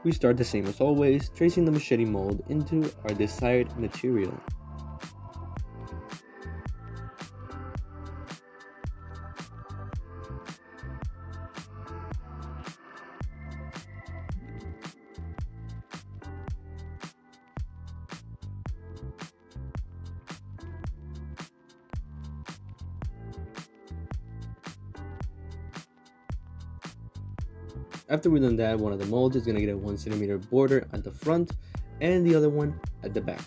We start the same as always, tracing the machete mold into our desired material. After we've done that, one of the molds is going to get a 1 cm border at the front and the other one at the back.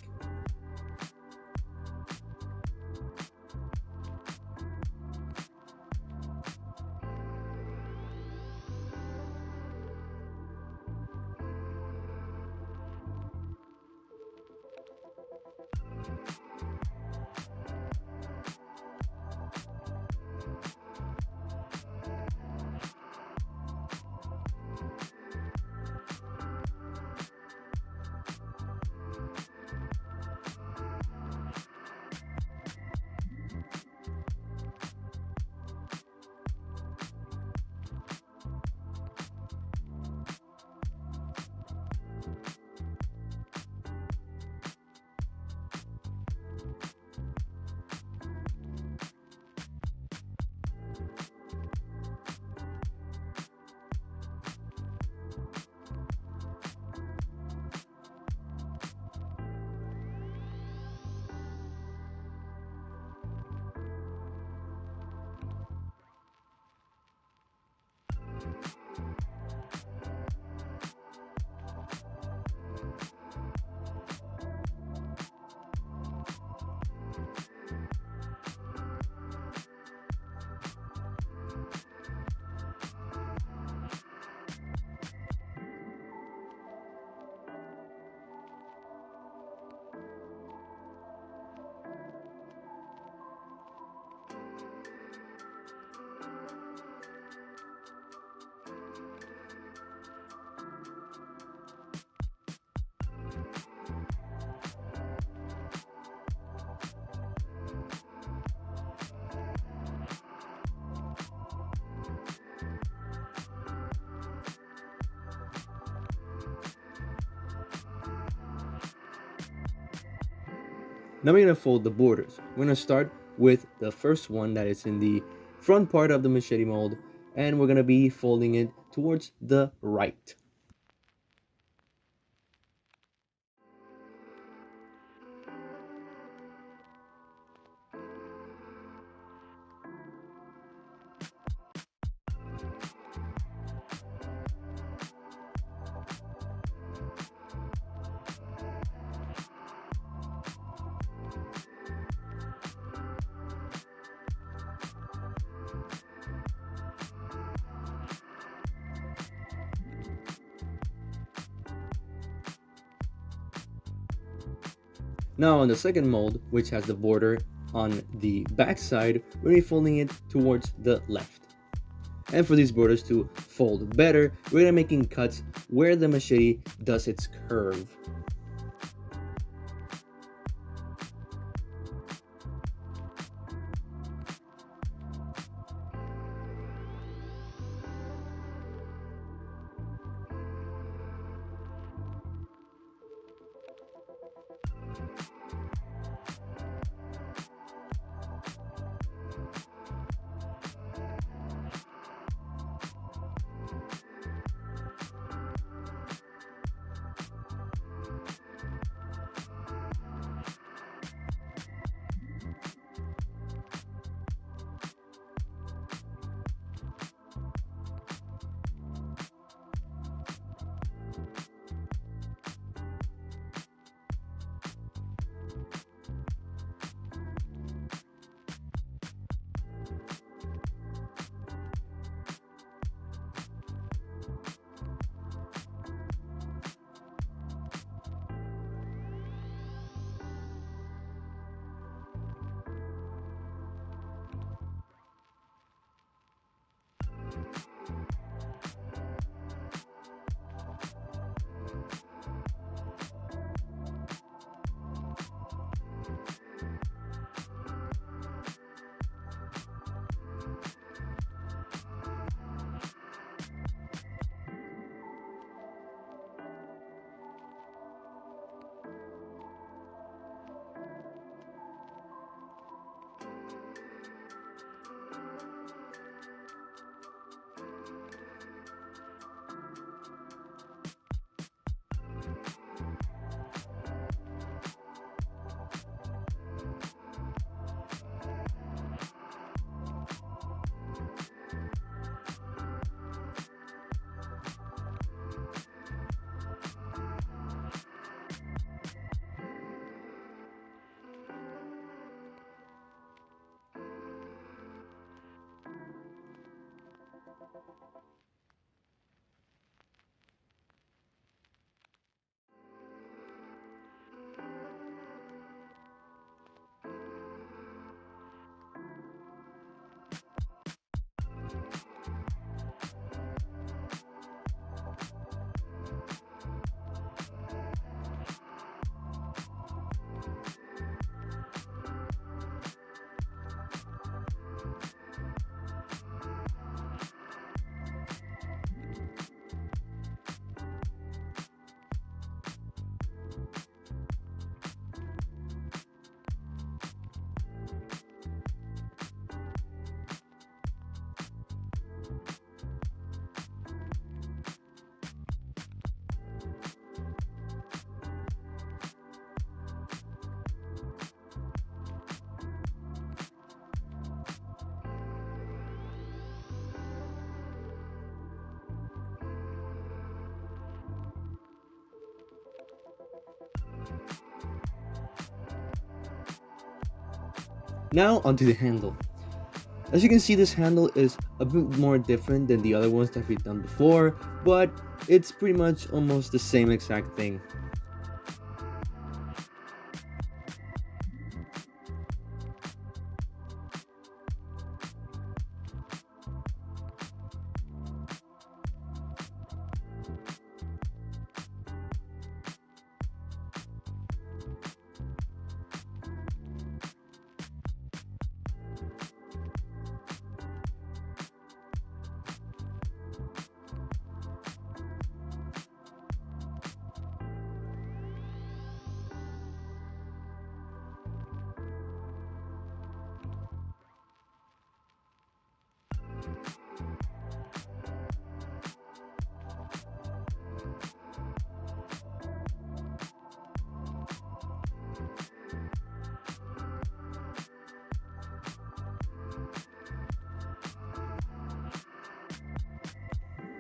Now we're going to fold the borders. We're going to start with the first one that is in the front part of the machete mold, and we're going to be folding it towards the right. Now on the second mold, which has the border on the back side, we're going to be folding it towards the left. And for these borders to fold better, we're going to be making cuts where the machete does its curve. Now onto the handle. As you can see, this handle is a bit more different than the other ones that we've done before, but it's pretty much almost the same exact thing.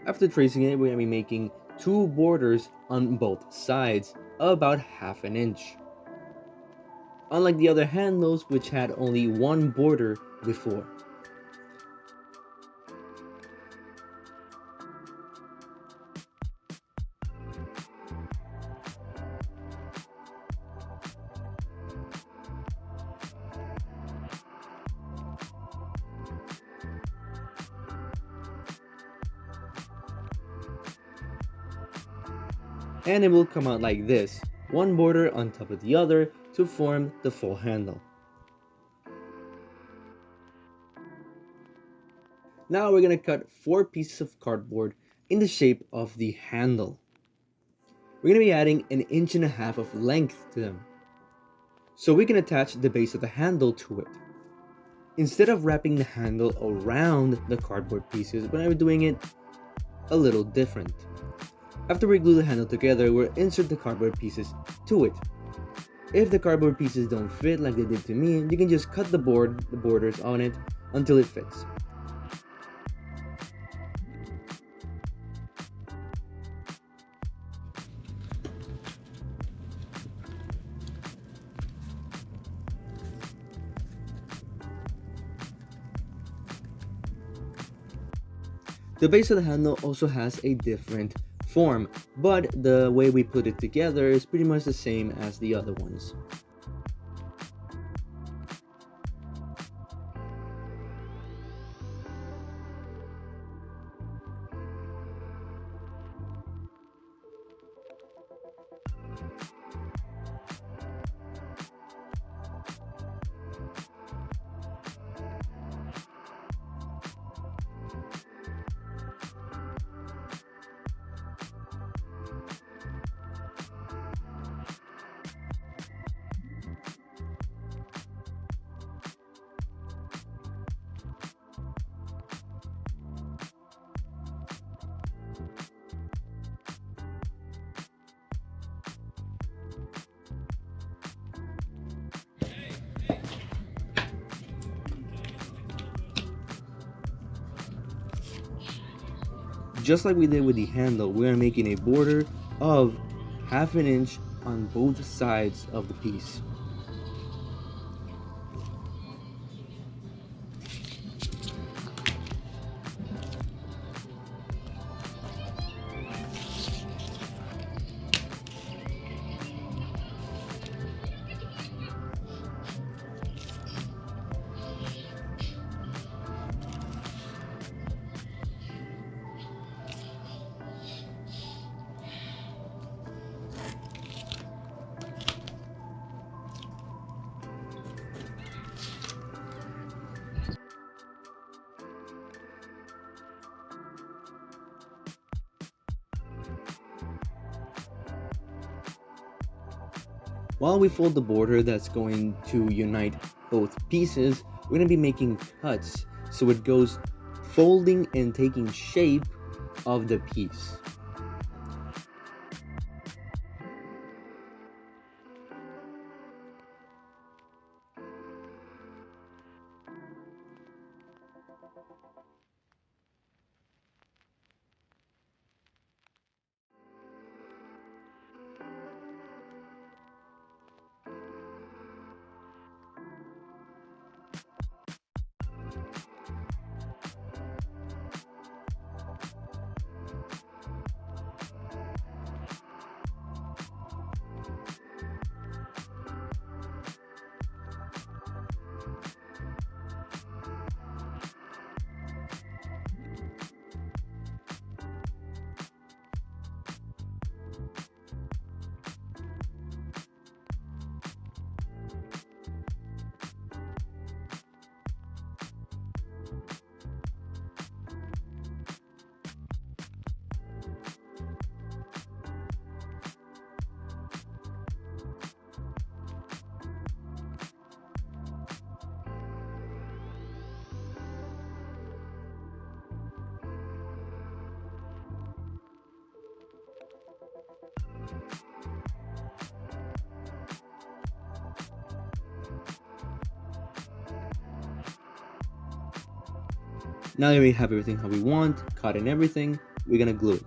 After tracing it, we're going to be making two borders on both sides of about half an inch. Unlike the other handles, which had only one border before. And it will come out like this, one border on top of the other to form the full handle. Now we're going to cut 4 pieces of cardboard in the shape of the handle. We're going to be adding 1.5 inches of length to them, so we can attach the base of the handle to it. Instead of wrapping the handle around the cardboard pieces, we're going to be doing it a little different. After we glue the handle together, we'll insert the cardboard pieces to it. If the cardboard pieces don't fit like they did to me, you can just cut the borders on it until it fits. The base of the handle also has a different form, but the way we put it together is pretty much the same as the other ones. Just like we did with the handle, we are making a border of 1/2 inch on both sides of the piece. While we fold the border that's going to unite both pieces, we're going to be making cuts so it goes folding and taking shape of the piece. Now that we have everything how we want, cut and everything, we're gonna glue it.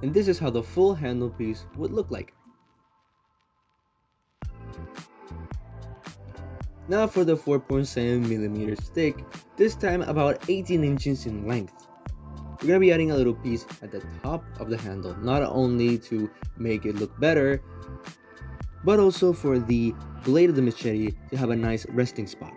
And this is how the full handle piece would look like. Now for the 4.7mm stick, this time about 18 inches in length. We're gonna be adding a little piece at the top of the handle, not only to make it look better, but also for the blade of the machete to have a nice resting spot.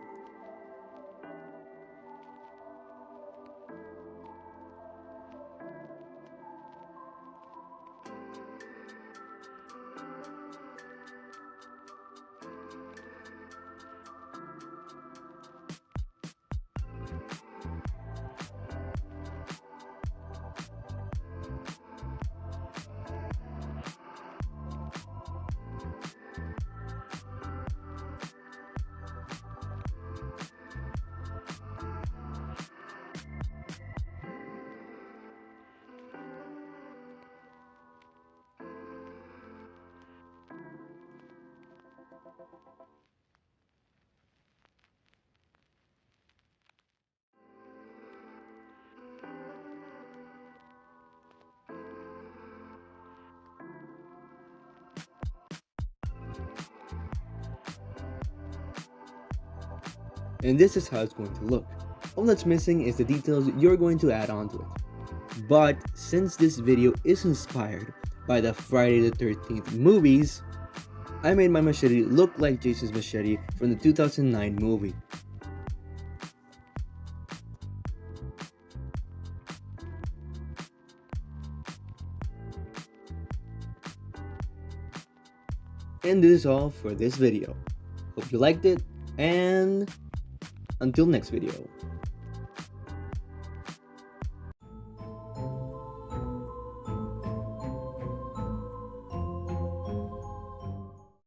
And this is how it's going to look. All that's missing is the details you're going to add onto it. But since this video is inspired by the Friday the 13th movies, I made my machete look like Jason's machete from the 2009 movie. And this is all for this video. Hope you liked it, and until next video.